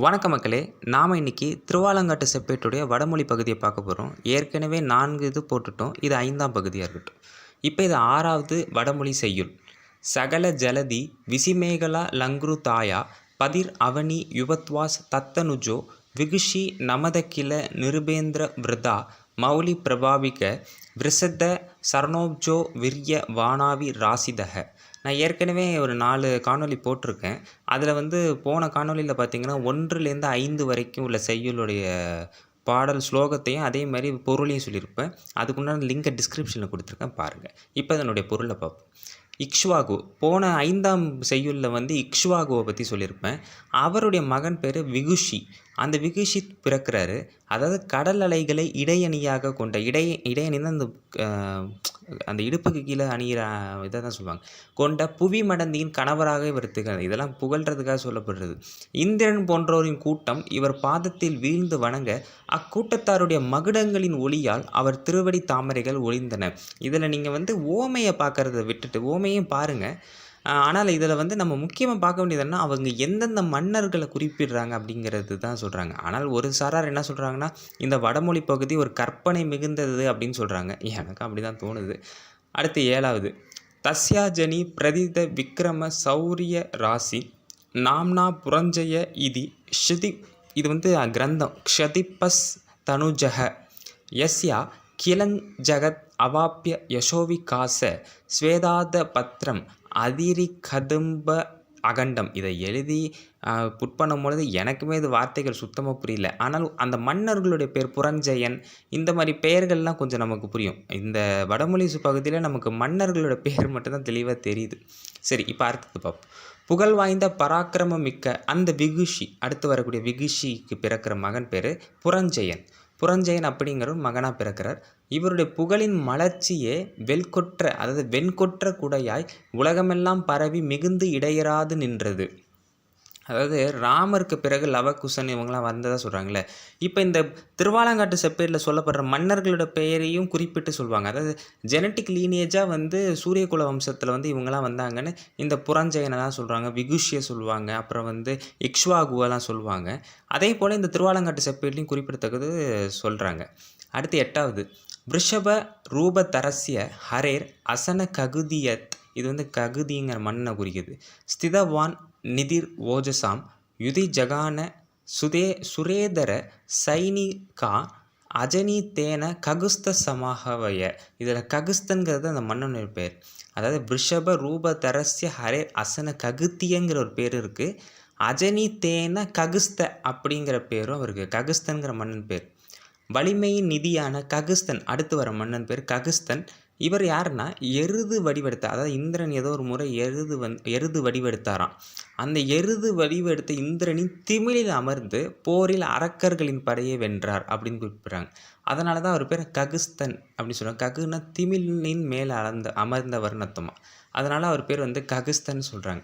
வணக்க மக்களே! நாம இன்னைக்கு திருவாலங்காட்டு செப்பேட்டுடைய வடமொழி பகுதிய பார்க்க போறோம். ஏற்கனவே 4 இது போட்டுட்டோம். இது 5ஆம் பகுதியா இருக்கட்டும். இப்ப இது 6வது வடமொழி செய்யுள். "சகல ஜலதி விசிமேகலா லங்ருதாயா பதிர் அவனி யுவத்வாஸ் தத்தனுஜோ விகுஷி நமதகில நிருபேந்திர விருதா மௌலி பிரபாவிக விருசத்த சரணோப்ஜோ விர்ய வானாவி ராசிதஹ." நான் ஏற்கனவே ஒரு 4 காணொளி போட்டிருக்கேன். அதில் போன காணொளியில் பார்த்தீங்கன்னா 1லேருந்து 5 வரைக்கும் உள்ள செய்யுளுடைய பாடல் ஸ்லோகத்தையும் அதே மாதிரி பொருளையும் சொல்லியிருப்பேன். அதுக்குண்டான லிங்கை டிஸ்கிரிப்ஷனில் கொடுத்துருக்கேன், பாருங்கள். இப்போ அதனுடைய பொருளை பார்ப்போம். இக்ஷ்வாகு போன 5ஆம் செய்யுளில் இக்ஷ்வாகுவை பற்றி சொல்லியிருப்பேன். அவருடைய மகன் பேர் விகுஷி. அந்த விகுஷி பிறக்கிறாரு. அதாவது கடல் அலைகளை இடையணியாக கொண்ட இடையணின்னு அந்த இடுப்புக்கு கீழே அணிகிற இதை தான் சொல்லுவாங்க. கொண்ட புவி மடந்தியின் கணவராக இவர் திகழ்ந்தார். இதெல்லாம் புகழ்கிறதுக்காக சொல்லப்படுறது. இந்திரன் போன்றோரின் கூட்டம் இவர் பாதத்தில் வீழ்ந்து வணங்க அக்கூட்டத்தாருடைய மகுடங்களின் ஒளியால் அவர் திருவடி தாமரைகள் ஒளிந்தன. இதில் நீங்கள் ஓமையை பார்க்குறத விட்டுட்டு ஓமையும் பாருங்கள். ஆனால் இதில் நம்ம முக்கியமாக பார்க்க வேண்டியதுன்னா அவங்க எந்தெந்த மன்னர்களை குறிப்பிடுறாங்க அப்படிங்கிறது தான் சொல்கிறாங்க. ஆனால் ஒரு சாரார் என்ன சொல்கிறாங்கன்னா, இந்த வடமொழி பகுதி ஒரு கற்பனை மிகுந்தது அப்படின்னு சொல்கிறாங்க. எனக்கு அப்படி தான் தோணுது. அடுத்து 7வது, தஸ்யாஜனி பிரதித விக்ரம சௌரிய ராசி நாம்னா புரஞ்சய இதி ஷிதி. இது கிரந்தம். க்ஷதிப்பஸ் தனுஜக யஸ்யா கிலஞ்சகத் அவாப்பிய யசோவிகாச ஸ்வேதாத பத்திரம் அதிரி கதும்ப அகண்டம். இதை எழுதி புட் பண்ணும்பொழுது எனக்குமே இது வார்த்தைகள் சுத்தமாக புரியல. ஆனால் அந்த மன்னர்களுடைய பேர் புரஞ்சயன், இந்த மாதிரி பெயர்கள்லாம் கொஞ்சம் நமக்கு புரியும். இந்த வடமொழி பகுதியில் நமக்கு மன்னர்களோட பேர் மட்டும்தான் தெளிவாக தெரியுது. சரி, இப்போ அடுத்தது பார்ப்போம். புகழ் வாய்ந்த பராக்கிரமம் மிக்க அந்த விகுஷி, அடுத்து வரக்கூடிய விகுஷிக்கு பிறக்கிற மகன் பேர் புரஞ்சயன். புரஞ்சயன் அப்படிங்கிற மகனாக பிறக்கிறார். இவருடைய புகழின் மலர்ச்சியே வெண்கொற்ற குடையாய் உலகமெல்லாம் பரவி மிகுந்து இடையராது நின்றது. அதாவது ராமருக்கு பிறகு லவகுசன் இவங்களாம் வந்ததாக சொல்கிறாங்களே. இப்போ இந்த திருவாலங்காட்டு செப்பேட்டில் சொல்லப்படுற மன்னர்களோட பெயரையும் குறிப்பிட்டு சொல்லுவாங்க. அதாவது ஜெனட்டிக் லீனியேஜாக சூரியகுல வம்சத்தில் இவங்களாம் வந்தாங்கன்னு இந்த புரஞ்சயனை தான் சொல்கிறாங்க, விகுஷியை சொல்லுவாங்க, அப்புறம் இக்ஷ்வாகுவெல்லாம் சொல்லுவாங்க. அதே போல் இந்த திருவாலங்காட்டு செப்பேட்லையும் குறிப்பிடத்தக்கது சொல்கிறாங்க. அடுத்து 8வது, விருஷப ரூபதரஸ்ய ஹரேர் அசன ககுதியத். இது ககுதிங்கிற மண்ணை குறிக்குது. ஸ்திதவான் நிதிர் ஓஜசாம் யுதி ஜகான சுரேதர சைனிகா அஜனி தேன ககுஸ்த சமாகவய. இதில் ககுஸ்தன்கிறது அந்த மன்னனுடைய பேர். அதாவது விருஷப ரூபதரஸ்ய ஹரேர் அசன ககுத்தியங்கிற ஒரு பேர் இருக்குது. அஜனி தேன ககுஸ்த அப்படிங்கிற பேரும் அவருக்கு. ககுஸ்தன்கிற மன்னன் பேர். வலிமையின் நிதியான ககுஸ்தன், அடுத்து வர மன்னன் பேர் ககுஸ்தன். இவர் யாருன்னா எருது வடிவெடுத்தார். அதாவது இந்திரன் ஏதோ ஒரு முறை எருது வடிவெடுத்தாராம். அந்த எருது வடிவெடுத்த இந்திரனின் திமிழில் அமர்ந்து போரில் அரக்கர்களின் படையை வென்றார் அப்படின்னு குறிப்பிட்றாங்க. அதனால தான் அவர் பேர் ககுஸ்தன் அப்படின்னு சொல்கிறாங்க. ககுன்னா திமிழின் மேலே அமர்ந்தவர்னு அர்த்தமா. அதனால் அவர் பேர் ககுஸ்தன் சொல்கிறாங்க.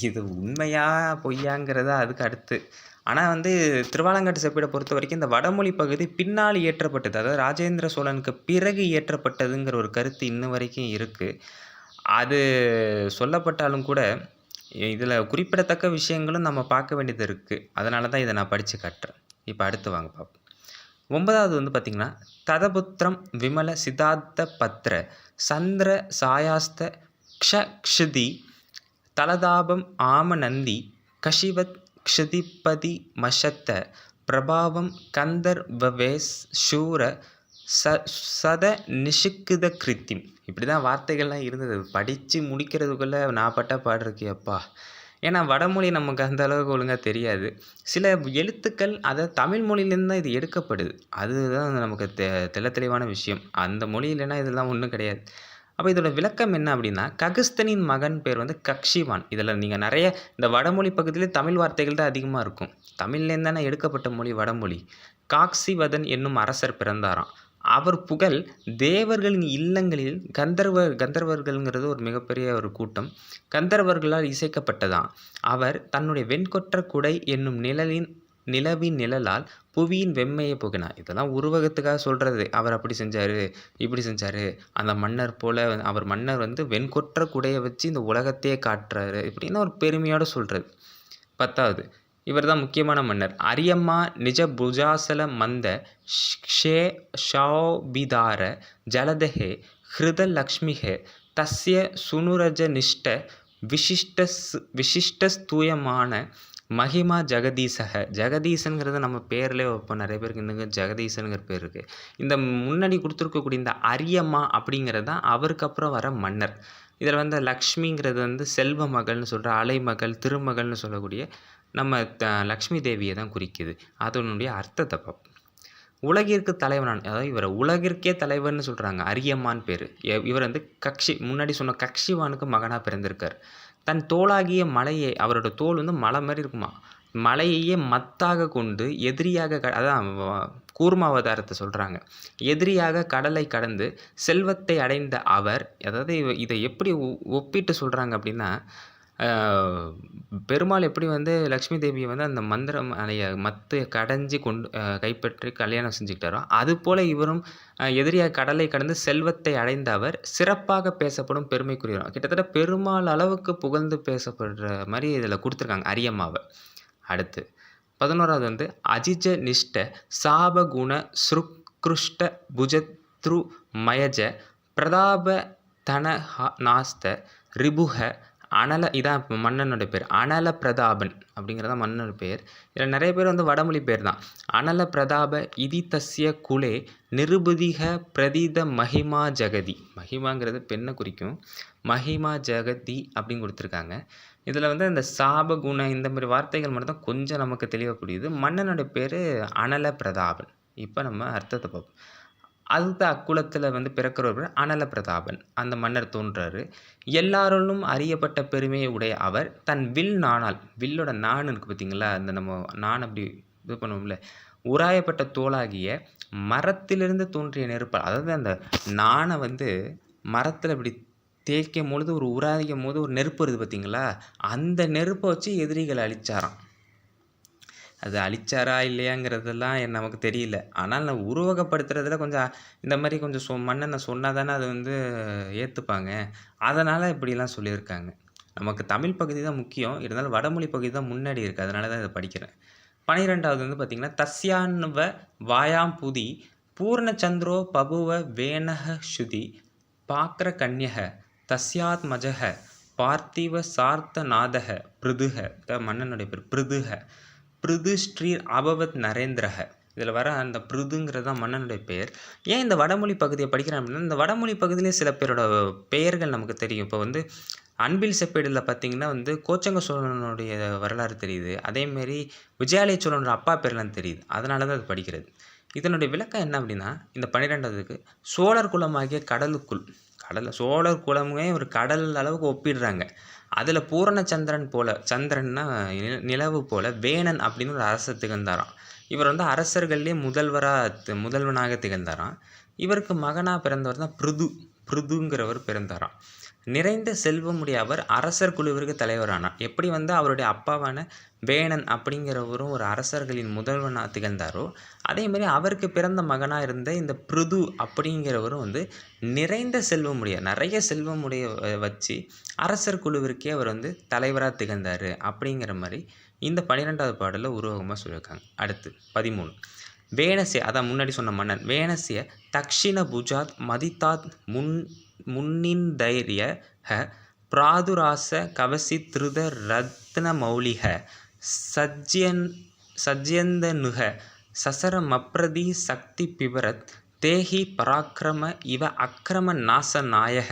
இது உண்மையா பொய்யாங்கிறதா அதுக்கு அடுத்து. ஆனால் திருவாலங்காட்டு செப்பேடை பொறுத்த வரைக்கும் இந்த வடமொழி பகுதி பின்னால் இயற்றப்பட்டது. அதாவது ராஜேந்திர சோழனுக்கு பிறகு இயற்றப்பட்டதுங்கிற ஒரு கருத்து இன்னும் வரைக்கும் இருக்குது. அது சொல்லப்பட்டாலும் கூட இதில் குறிப்பிடத்தக்க விஷயங்களும் நம்ம பார்க்க வேண்டியது இருக்குது. அதனால தான் இதை நான் படித்து காட்டுறேன். இப்போ அடுத்து வாங்க பார்ப்போம். 9வது பார்த்திங்கன்னா, ததபுத்திரம் விமல சித்தார்த்த பத்ர சந்திர சாயாஸ்த க்ஷதி தலதாபம் ஆமநந்தி கஷிவத் க்ஷதிபதி மஷத்த பிரபாவம் கந்தர்வவேஸ் சூர சத நிஷிக்குத கிருத்திம். இப்படி தான் வார்த்தைகள்லாம் இருந்தது. படித்து முடிக்கிறதுக்குள்ளே நான் பட்ட பாடுறதுக்கு அப்பா. ஏன்னா வடமொழி நமக்கு அந்த அளவுக்கு ஒழுங்காக தெரியாது. சில எழுத்துக்கள் அதை தமிழ் மொழியிலேருந்து தான் இது எடுக்கப்படுது. அதுதான் நமக்கு தெளிவான விஷயம். அந்த மொழி இல்லைன்னா இதெல்லாம் ஒன்றும் கிடையாது. அப்போ இதோட விளக்கம் என்ன அப்படின்னா, ககுஸ்தனின் மகன் பேர் கக்ஷிவான். இதில் நீங்கள் நிறைய இந்த வடமொழி பகுதியிலே தமிழ் வார்த்தைகள் தான் அதிகமாக இருக்கும். தமிழ்லேருந்து தானே எடுக்கப்பட்ட மொழி வடமொழி. காக்சிவதன் என்னும் அரசர் பிறந்தாராம். அவர் புகழ் தேவர்களின் இல்லங்களில் கந்தர்வர்கள்ங்கிறது ஒரு மிகப்பெரிய ஒரு கூட்டம், கந்தர்வர்களால் இசைக்கப்பட்டதாம். அவர் தன்னுடைய வெண்கொற்ற குடை என்னும் நிலவின் நிழலால் புவியின் வெம்மையை புகினார். இதெல்லாம் உருவகத்துக்காக சொல்கிறது. அவர் அப்படி செஞ்சார், இப்படி செஞ்சார், அந்த மன்னர் போல் அவர் மன்னர் வெண்கொற்ற குடையை வச்சு இந்த உலகத்தையே காட்டுறாரு இப்படின்னு ஒரு பெருமையோடு சொல்கிறது. 10வது, இவர் தான் முக்கியமான மன்னர். அரியம்மா நிஜ புஜாசல மந்த க்ஷே ஷாபிதார ஜலதஹே ஹிருத லக்ஷ்மிஹே தஸ்ய சுனுரஜ நிஷ்ட விசிஷ்டஸ்தூயமான மகிமா ஜெகதீசக. ஜெகதீசனுங்கிறது நம்ம பேர்லேயே வைப்போம். நிறைய பேருக்கு இந்த ஜெகதீசனுங்கிற பேர் இருக்குது. இந்த முன்னாடி கொடுத்துருக்கக்கூடிய இந்த அரியம்மா அப்படிங்கிறது தான் அவருக்கு அப்புறம் வர மன்னர். இதில் வந்து லக்ஷ்மிங்கிறது வந்து செல்வ மகள்னு சொல்கிற அலைமகள் திருமகள்னு சொல்லக்கூடிய நம்ம லக்ஷ்மி தேவியை தான் குறிக்குது. அதனுடைய அர்த்தத்தை பார்ப்போம். உலகிற்கு தலைவனான், அதாவது இவரை உலகிற்கே தலைவர்னு சொல்கிறாங்க. அரியம்மான் பேர். இவர் வந்து முன்னாடி சொன்ன கக்ஷிவானுக்கு மகனாக பிறந்திருக்கார். தன் தோளாகிய மலையை, அவரோட தோல் வந்து மலை மாதிரி இருக்குமா, மலையையே மத்தாக கொண்டு எதிரியாக அதான் கூர்மாவதாரத்தை சொல்கிறாங்க. எதிரியாக கடலை கடந்து செல்வத்தை அடைந்த அவர், அதாவது இதை எப்படி ஒப்பிட்டு சொல்கிறாங்க அப்படின்னா, பெருமாள் எப்படி வந்து லக்ஷ்மி தேவியை வந்து அந்த மந்திரம் மத்து கடைஞ்சி கொண்டு கைப்பற்றி கல்யாணம் செஞ்சுக்கிட்டாரோ, அதுபோல் இவரும் எதிரியாக கடலை கடந்து செல்வத்தை அடைந்த அவர் சிறப்பாக பேசப்படும் பெருமைக்குரியவர். கிட்டத்தட்ட பெருமாள் அளவுக்கு புகழ்ந்து பேசப்படுற மாதிரி இதில் கொடுத்துருக்காங்க அரியம்மாவை. அடுத்து 11வது வந்து அஜிஜ நிஷ்ட சாபகுண ஸ்ருக்ருஷ்ட புஜத்ரு மயஜ பிரதாப தன நாஸ்த ரிபுக அனல. இதான் மன்னனோட பேர். அனல பிரதாபன் அப்படிங்கிறத மன்னனோட பேர். இதில் நிறைய பேர் வந்து வடமொழி பேர் தான். அனல பிரதாப இதி தஸ்ய குலே நிருபதிக பிரதீத மகிமா ஜெகதி. மகிமாங்கிறது பெண்ணை குறிக்கும். மகிமா ஜெகதி அப்படின்னு கொடுத்துருக்காங்க. இதில் வந்து இந்த சாபகுண இந்த மாதிரி வார்த்தைகள் மட்டும் தான் கொஞ்சம் நமக்கு தெளிவாக புரியுது. மன்னனோட பேர் அனல பிரதாபன். இப்போ நம்ம அர்த்தத்தை பார்ப்போம். அடுத்த அக்குலத்தில் வந்து பிறக்கிறவர் அனல பிரதாபன். அந்த மன்னர் தோன்றாரு. எல்லாராலும் அறியப்பட்ட பெருமையை உடைய அவர் தன் வில் நாணால், வில்லோட நாண் இருக்குது பார்த்தீங்களா, அந்த நம்ம நாண் அப்படி இது பண்ணுவோம்ல, உராயப்பட்ட தோளாகிய மரத்திலிருந்து தோன்றிய நெருப்பால், அதாவது அந்த நாணை வந்து மரத்தில் இப்படி தேய்க்கும் பொழுது ஒரு உராய்க்கும் போது ஒரு நெருப்பு வருது பார்த்தீங்களா, அந்த நெருப்பை வச்சு எதிரிகளை அழிச்சாராம். அது அழிச்சாரா இல்லையாங்கிறதெல்லாம் நமக்கு தெரியல. ஆனால் நான் உருவகப்படுத்துறதுல கொஞ்சம் இந்த மாதிரி கொஞ்சம் மன்னனை சொன்னால் தானே அது வந்து ஏற்றுப்பாங்க. அதனால் இப்படிலாம் சொல்லியிருக்காங்க. நமக்கு தமிழ் பகுதி தான் முக்கியம், இருந்தாலும் வடமொழி பகுதி தான் முன்னாடி இருக்குது. அதனால தான் இதை படிக்கிறேன். 12வது வந்து பார்த்திங்கன்னா தஸ்யான்வ வாயாம் புதி பூர்ணச்சந்திரோ பபுவ வேணக ஸ்ருதி பாக்ர கன்யக தஸ்யாத் மஜக பார்த்திவ சார்த்த நாதக பிருதுக. மன்னனுடைய பேர் பிருதுக. பிருது ஸ்ரீ அபவத் நரேந்திரக. இதில் வர அந்த பிருதுங்கிறது தான் மன்னனுடைய பெயர். ஏன் இந்த வடமொழி பகுதியை படிக்கிறேன் அப்படின்னா, இந்த வடமொழி பகுதியிலே சில பேரோட பெயர்கள் நமக்கு தெரியும். இப்போ வந்து அன்பில் செப்பேடில் பார்த்திங்கன்னா வந்து கோச்சங்க சோழனுடைய வரலாறு தெரியுது. அதேமாரி விஜயாலய சோழனோட அப்பா பேர்லாம் தெரியுது. அதனால தான் அது படிக்கிறது. இதனுடைய விளக்கம் என்ன அப்படின்னா, இந்த 12வதுக்கு சோழர் குலமாகிய கடலுக்குள், சோழர் குலமே ஒரு கடல் அளவுக்கு ஒப்பிடுறாங்க. அதில் பூரணச்சந்திரன் போல, சந்திரன்னா நிலவு போல வேணன் அப்படின்னு ஒரு அரசர் திகழ்ந்தாராம். இவர் வந்து அரசர்கள்லேயே முதல்வனாக திகழ்ந்தாராம். இவருக்கு மகனாக பிறந்தவர் தான் பிருதுங்கிறவர் பிறந்தாராம். நிறைந்த செல்வமுடைய அவர் அரசர் குழுவிற்கு தலைவரானார். எப்படி வந்து அவருடைய அப்பாவான வேணன் அப்படிங்கிறவரும் ஒரு அரசர்களின் முதல்வனாக திகழ்ந்தாரோ, அதேமாதிரி அவருக்கு பிறந்த மகனாக இருந்த இந்த பிருது அப்படிங்கிறவரும் வந்து நிறைந்த நிறைய செல்வமுடைய வச்சு அரசர் குழுவிற்கே அவர் வந்து தலைவராக திகழ்ந்தார் அப்படிங்கிற மாதிரி இந்த 12வது பாடலில் உருவகமாக சொல்லியிருக்காங்க. அடுத்து 13 வேணசிய, அதான் முன்னாடி சொன்ன மன்னன் வேணசிய தக்ஷிண புஜாத் மதித்தாத் முன்னின்தைரிய பிராதுராச கவசி திருத ரத்ன மௌலிக சஜ்யந்தனுக சசர மப்ரதி சக்தி பிபரத் தேஹி பராக்கிரம இவ அக்கிரம நாச நாயக.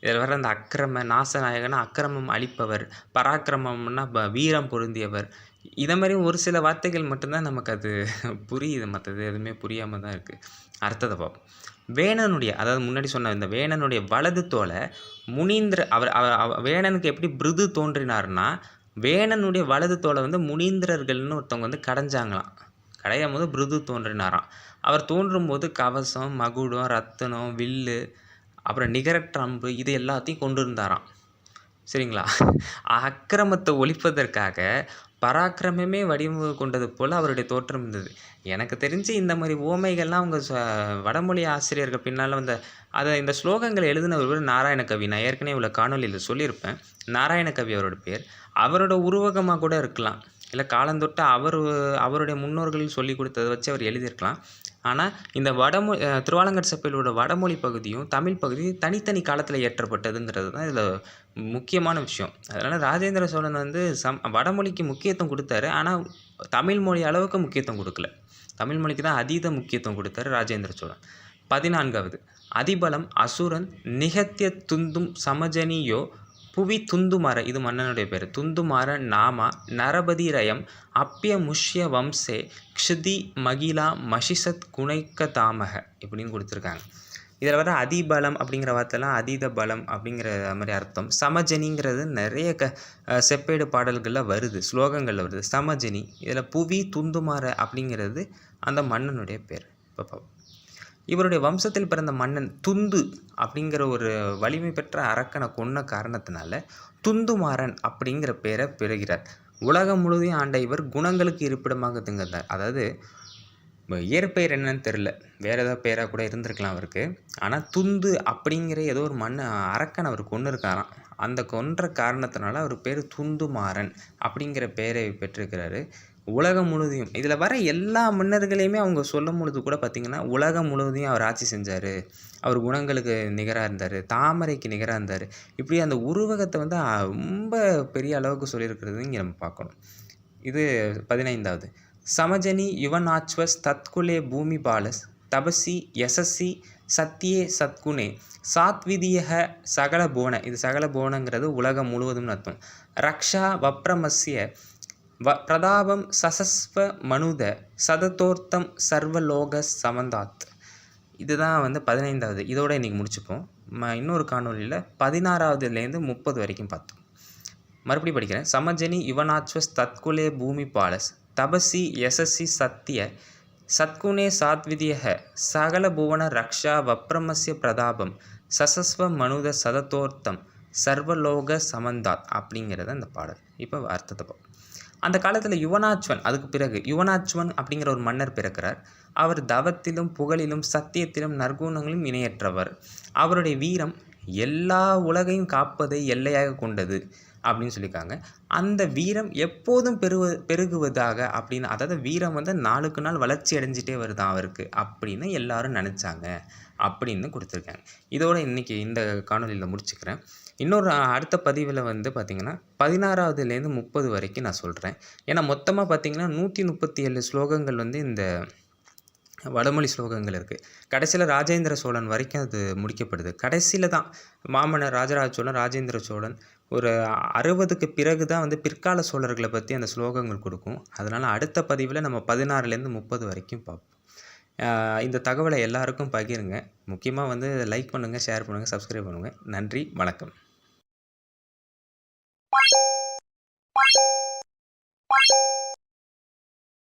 இதில் வர அந்த அக்கிரம நாசநாயகனா அக்கிரமம் அளிப்பவர், பராக்கிரமம்னா வீரம் பொருந்தியவர். இதை மாதிரி ஒரு சில வார்த்தைகள் மட்டும்தான் நமக்கு அது புரியுது, மற்றது எதுவுமே புரியாமல் தான் இருக்குது. அர்த்தத்தை பார்ப்போம். வேணனுடைய, அதாவது முன்னாடி சொன்ன இந்த வேணனுடைய வலது தோலை முனீந்திர, வேணனுக்கு எப்படி பிருது தோன்றினார்னா, வேணனுடைய வலது தோலை வந்து முனீந்திரர்கள்னு ஒருத்தவங்க வந்து கடைஞ்சாங்களாம். கடையும் போது பிருது தோன்றினாராம். அவர் தோன்றும் போது கவசம், மகுடம், ரத்தனம், வில்லு, அப்புறம் நிகரற்ற அம்பு இது எல்லாத்தையும் கொண்டு இருந்தாராம். சரிங்களா? அக்கிரமத்தை ஒழிப்பதற்காக பராக்கிரமே வடிவம் கொண்டது போல் அவருடைய தோற்றம் இருந்தது. எனக்கு தெரிஞ்சு இந்த மாதிரி ஓமைகள்லாம் அவங்க வடமொழி ஆசிரியர்கள் பின்னால் இந்த ஸ்லோகங்களை எழுதினவர் நாராயணகவி. நான் ஏற்கனவே உள்ள காணொலியில் சொல்லியிருப்பேன். நாராயணகவி அவரோட பேர். அவரோட உருவகமாக கூட இருக்கலாம். இல்லை காலந்தொட்டு அவருடைய முன்னோர்கள் சொல்லிக் கொடுத்ததை வச்சு அவர் எழுதியிருக்கலாம். ஆனால் இந்த திருவாலங்காட்டு செப்பேடோட வடமொழி பகுதியும் தமிழ் பகுதியும் தனித்தனி காலத்தில் இயற்றப்பட்டதுங்கிறது தான் இதில் முக்கியமான விஷயம். அதனால் ராஜேந்திர சோழன் வந்து வடமொழிக்கு முக்கியத்துவம் கொடுத்தாரு. ஆனால் தமிழ் மொழி அளவுக்கு முக்கியத்துவம் கொடுக்கல. தமிழ் மொழிக்கு தான் அதீத முக்கியத்துவம் கொடுத்தாரு ராஜேந்திர சோழன். 14வது அதிபலம் அசுரன் நிகத்திய துந்தும் சமஜனியோ புவி துந்துமார, இது மன்னனுடைய பேர். துந்துமார நாமா நரபதிரயம் அப்பிய முஷ்ய வம்சே க்ஷுதி மகிழா மஷிசத் குணைக்க தாமக இப்படின்னு கொடுத்துருக்காங்க. இதில் வர அதிபலம் அப்படிங்கிற வார்த்தைலாம் அதீத பலம் அப்படிங்கிற மாதிரி அர்த்தம். சமஜனிங்கிறது நிறைய செப்பேடு பாடல்களில் வருது, ஸ்லோகங்களில் வருது சமஜனி. இதில் புவி துந்துமார அப்படிங்கிறது அந்த மன்னனுடைய பேர். இப்போ இவருடைய வம்சத்தில் பிறந்த மன்னன் துந்து அப்படிங்கிற ஒரு வலிமை பெற்ற அரக்கனை கொன்ன காரணத்தினால துந்துமாறன் அப்படிங்கிற பேரை பெறுகிறார். உலகம் முழுவதையும் ஆண்ட இவர் குணங்களுக்கு இருப்பிடமாக திகழ்ந்தார். அதாவது இயற்பெயர் என்னன்னு தெரில, வேறு ஏதாவது பேராக கூட இருந்திருக்கலாம் அவருக்கு. ஆனால் துந்து அப்படிங்கிற ஏதோ ஒரு அரக்கன் அவர் கொன்று இருக்காராம். அந்த கொன்ற காரணத்தினால அவர் பேர் துந்துமாறன் அப்படிங்கிற பேரை பெற்றிருக்கிறாரு. உலகம் முழுவதையும் இதில் வர எல்லா மன்னர்களையுமே அவங்க சொல்லும் பொழுது கூட பார்த்திங்கன்னா உலகம் முழுவதையும் அவர் ஆட்சி செஞ்சார், அவர் குணங்களுக்கு நிகராக இருந்தார், தாமரைக்கு நிகராக இருந்தார், இப்படி அந்த உருவகத்தை வந்து ரொம்ப பெரிய அளவுக்கு சொல்லியிருக்கிறது இங்கே நம்ம பார்க்கணும். இது 15வது சமஜனி யுவனாச்வஸ் தத்குலே பூமி பாலஸ் தபசி யசஸ்ஸி சத்தியே சத்குணே சாத்விதியக சகல போன, இது சகல போனங்கிறது உலகம் முழுவதும் அர்த்தம். ரக்ஷா வப்ரமஸ்ய பிரதாபம் சசஸ்வ மனுத சததோர்த்தம் சர்வலோக சமந்தாத். இதுதான் வந்து 15வது. இதோட இன்றைக்கி முடிச்சுப்போம். இன்னொரு காணொலியில் 16வதுலேருந்து 30 வரைக்கும் பார்த்தோம். மறுபடியும் படிக்கிறேன். சமஜனி யுவனாச்வஸ் தத்குலே பூமி பாலஸ் தபசி யசஸ்ஸி சத்திய சத்குணே சாத்விதியக சகல புவன ரக்ஷா வப்ரமஸ்ய பிரதாபம் சசஸ்வ மனுத சததோர்த்தம் சர்வலோக சமந்தாத் அப்படிங்கிறது அந்த பாடல். இப்போ அர்த்தத்தை பார்ப்போம். அந்த காலத்தில் யுவனாச்வன், அதுக்கு பிறகு யுவனாச்வன் அப்படிங்கிற ஒரு மன்னர் பிறக்கிறார். அவர் தவத்திலும் புகழிலும் சத்தியத்திலும் நற்குணங்களும் இணையற்றவர். அவருடைய வீரம் எல்லா உலகையும் காப்பதை எல்லையாக கொண்டது அப்படின்னு சொல்லியிருக்காங்க. அந்த வீரம் எப்போதும் பெருகுவதாக அப்படின்னு, அதாவது வீரம் வந்து நாளுக்கு நாள் வளர்ச்சி அடைஞ்சிட்டே வருதான் அவருக்கு அப்படின்னு எல்லாரும் நினச்சாங்க அப்படின்னு கொடுத்துருக்காங்க. இதோட இன்றைக்கி இந்த காணொலியில் முடிச்சுக்கிறேன். இன்னொரு அடுத்த பதிவில் வந்து பார்த்திங்கன்னா 16வதுலேருந்து 30 வரைக்கும் நான் சொல்கிறேன். ஏன்னா மொத்தமாக பார்த்திங்கன்னா 137 ஸ்லோகங்கள் வந்து இந்த வடமொழி ஸ்லோகங்கள் இருக்குது. கடைசியில் ராஜேந்திர சோழன் வரைக்கும் அது முடிக்கப்படுது. கடைசியில் தான் மாமன்னர் ராஜராஜ சோழன், ராஜேந்திர சோழன் ஒரு 60க்கு பிறகு தான் வந்து பிற்கால சோழர்களை பற்றி அந்த ஸ்லோகங்கள் கொடுக்கும். அதனால் அடுத்த பதிவில் நம்ம 16லேருந்து 30 வரைக்கும் பார்ப்போம். இந்த தகவலை எல்லாருக்கும் பகிருங்க. முக்கியமாக வந்து லைக் பண்ணுங்கள், ஷேர் பண்ணுங்கள், சப்ஸ்கிரைப் பண்ணுங்கள். நன்றி, வணக்கம்.